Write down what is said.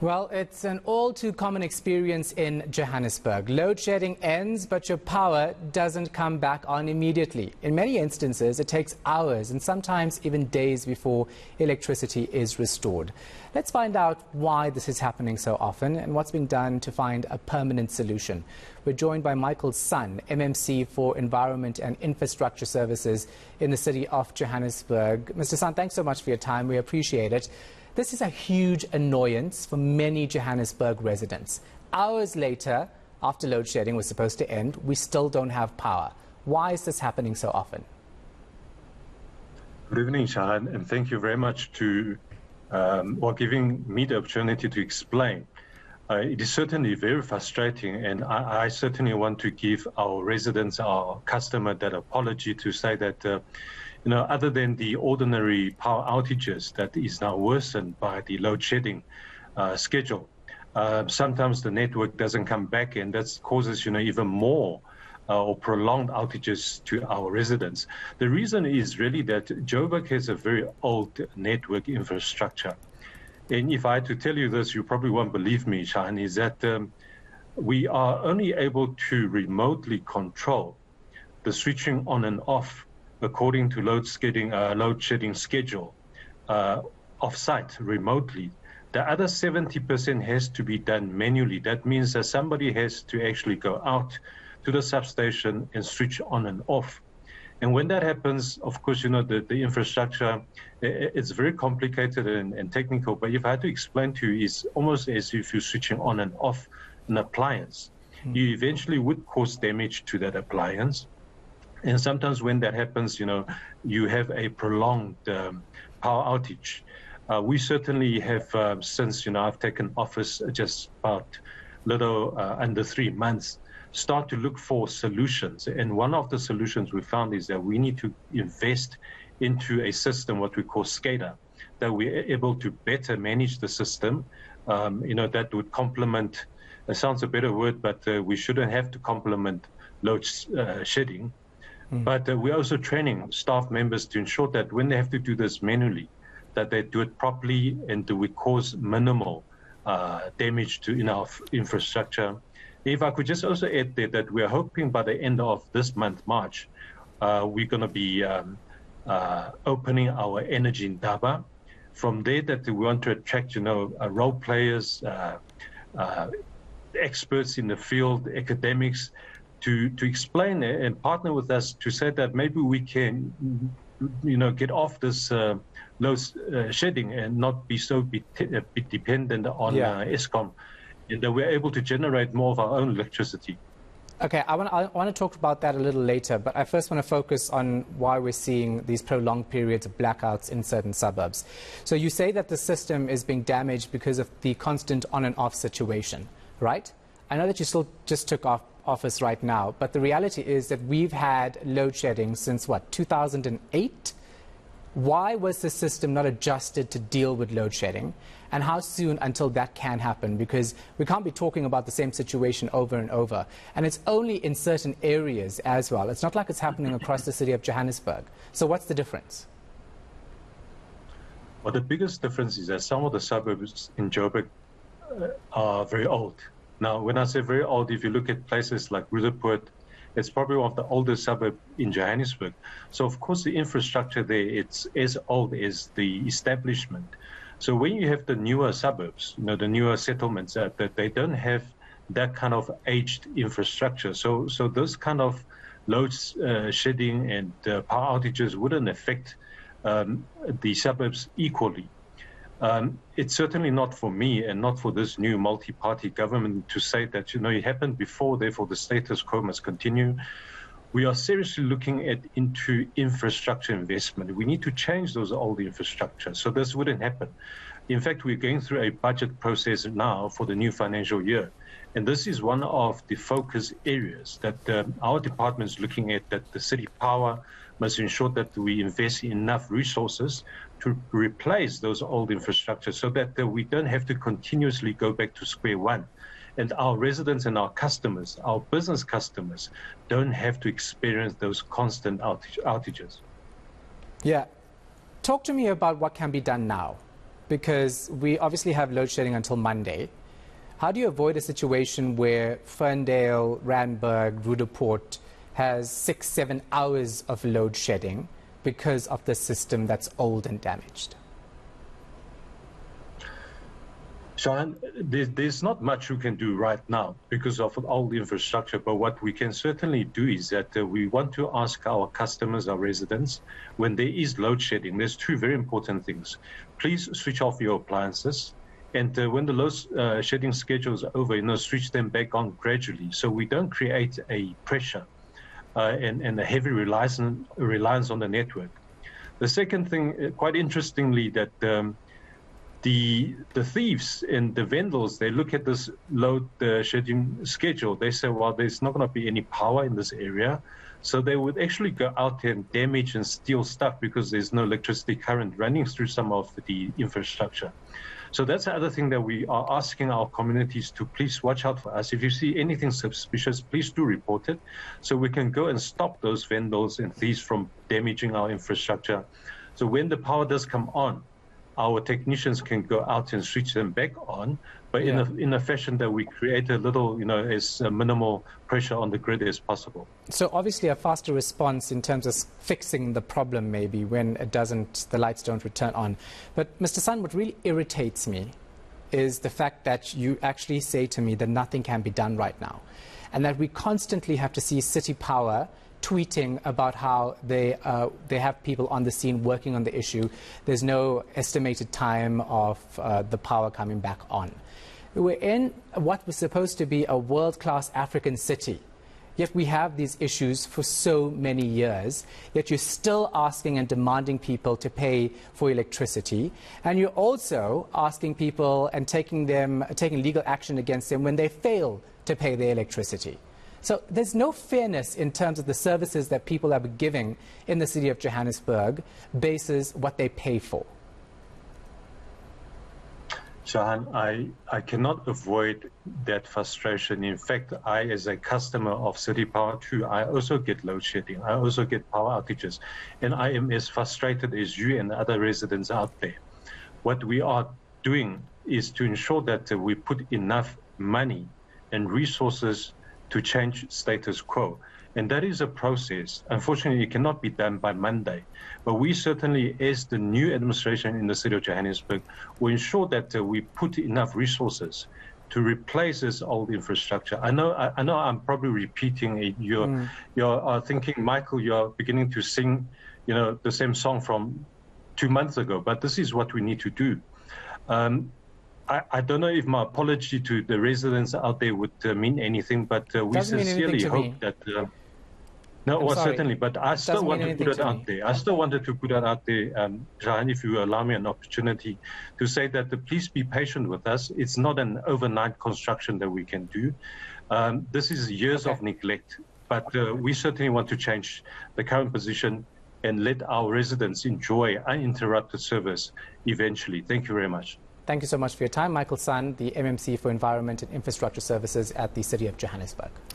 Well, it's an all too common experience in Johannesburg. Load shedding ends, but your power doesn't come back on immediately. In many instances, it takes hours and sometimes even days before electricity is restored. Let's find out why this is happening so often and what's being done to find a permanent solution. We're joined by Michael Sun, MMC for Environment and Infrastructure Services in the city of Johannesburg. Mr. Sun, thanks so much for your time. We appreciate it. This is a huge annoyance for many Johannesburg residents. Hours later, after load shedding was supposed to end, we still don't have power. Why is this happening so often? Good evening, Shahan, and thank you very much for giving me the opportunity to explain. It is certainly very frustrating, and I certainly want to give our residents, our customer, that apology to say that other than the ordinary power outages that is now worsened by the load shedding schedule, sometimes the network doesn't come back, and that causes even more or prolonged outages to our residents. The reason is really that Joburg has a very old network infrastructure. And if I had to tell you this, you probably won't believe me, Shahan, is that we are only able to remotely control the switching on and off according to load shedding schedule off-site remotely. The other 70% has to be done manually. That means that somebody has to actually go out to the substation and switch on and off. And when that happens, of course, the infrastructure, it's very complicated and technical. But if I had to explain to you, it's almost as if you're switching on and off an appliance. You eventually would cause damage to that appliance. And sometimes when that happens, you have a prolonged power outage. We certainly have, since, I've taken office just about little under 3 months, start to look for solutions. And one of the solutions we found is that we need to invest into a system, what we call SCADA, that we're able to better manage the system, that would complement, it sounds a better word, but we shouldn't have to complement load shedding. But we're also training staff members to ensure that when they have to do this manually, that they do it properly and that we cause minimal damage to our infrastructure. If I could just also add there that we're hoping by the end of this month, March, we're going to be opening our energy in Daba. From there, that we want to attract, role players, experts in the field, academics, to explain and partner with us to say that maybe we can, get off this load shedding and not be so dependent on Eskom, and that we're able to generate more of our own electricity. Okay, I want to talk about that a little later, but I first want to focus on why we're seeing these prolonged periods of blackouts in certain suburbs. So you say that the system is being damaged because of the constant on and off situation, right? I know that you still just took office right now, but the reality is that we've had load shedding since, 2008? Why was the system not adjusted to deal with load shedding? And how soon until that can happen? Because we can't be talking about the same situation over and over. And it's only in certain areas as well. It's not like it's happening across the city of Johannesburg. So what's the difference? Well, the biggest difference is that some of the suburbs in Joburg are very old. Now, when I say very old, if you look at places like Rutherford, it's probably one of the oldest suburbs in Johannesburg. So, of course, the infrastructure there, it's as old as the establishment. So when you have the newer suburbs, the newer settlements, that they don't have that kind of aged infrastructure. So those kind of load shedding and power outages wouldn't affect the suburbs equally. It's certainly not for me and not for this new multi-party government to say that, it happened before, therefore the status quo must continue. We are seriously looking into infrastructure investment. We need to change those old infrastructure, so this wouldn't happen. In fact, we're going through a budget process now for the new financial year. And this is one of the focus areas that our department is looking at, that the city power must ensure that we invest enough resources to replace those old infrastructure so that we don't have to continuously go back to square one. And our residents and our customers, our business customers, don't have to experience those constant outages. Yeah. Talk to me about what can be done now. because we obviously have load shedding until Monday. How do you avoid a situation where Ferndale, Randburg, Rudaport has 6-7 hours of load shedding because of the system that's old and damaged? Sean, there's not much we can do right now because of all the infrastructure, but what we can certainly do is that we want to ask our customers, our residents, when there is load shedding, there's two very important things. Please switch off your appliances, and when the load shedding schedule is over, switch them back on gradually so we don't create a pressure and a heavy reliance on the network. The second thing, quite interestingly, that the thieves and the vendors, they look at this load shedding schedule. They say, well, there's not going to be any power in this area. So they would actually go out there and damage and steal stuff because there's no electricity current running through some of the infrastructure. So that's the other thing that we are asking our communities to please watch out for us. If you see anything suspicious, please do report it so we can go and stop those vendors and thieves from damaging our infrastructure. So when the power does come on, our technicians can go out and switch them back on, but in a fashion that we create a little, as minimal pressure on the grid as possible. So obviously a faster response in terms of fixing the problem maybe when the lights don't return on. But Mr. Sun, what really irritates me is the fact that you actually say to me that nothing can be done right now, and that we constantly have to see City Power tweeting about how they have people on the scene working on the issue. There's no estimated time of the power coming back on. We're in what was supposed to be a world-class African city, yet we have these issues for so many years, yet you're still asking and demanding people to pay for electricity, and you're also asking people and taking legal action against them when they fail to pay their electricity. So there's no fairness in terms of the services that people are giving in the city of Johannesburg basis what they pay for. Shahan, I cannot avoid that frustration. In fact, I, as a customer of City Power too, I also get load shedding. I also get power outages. And I am as frustrated as you and other residents out there. What we are doing is to ensure that we put enough money and resources to change status quo. And that is a process. Unfortunately, it cannot be done by Monday. But we certainly, as the new administration in the city of Johannesburg, will ensure that we put enough resources to replace this old infrastructure. I know I'm probably repeating it. You're thinking, Michael, you're beginning to sing, the same song from 2 months ago, but this is what we need to do. I don't know if my apology to the residents out there would mean anything, but we sincerely hope that... certainly, but I still want to put it out there. I still wanted to put it out there, Jahan, if you allow me an opportunity to say that please be patient with us. It's not an overnight construction that we can do. This is years of neglect, but we certainly want to change the current position and let our residents enjoy uninterrupted service eventually. Thank you very much. Thank you so much for your time. Michael Sun, the MMC for Environment and Infrastructure Services at the City of Johannesburg.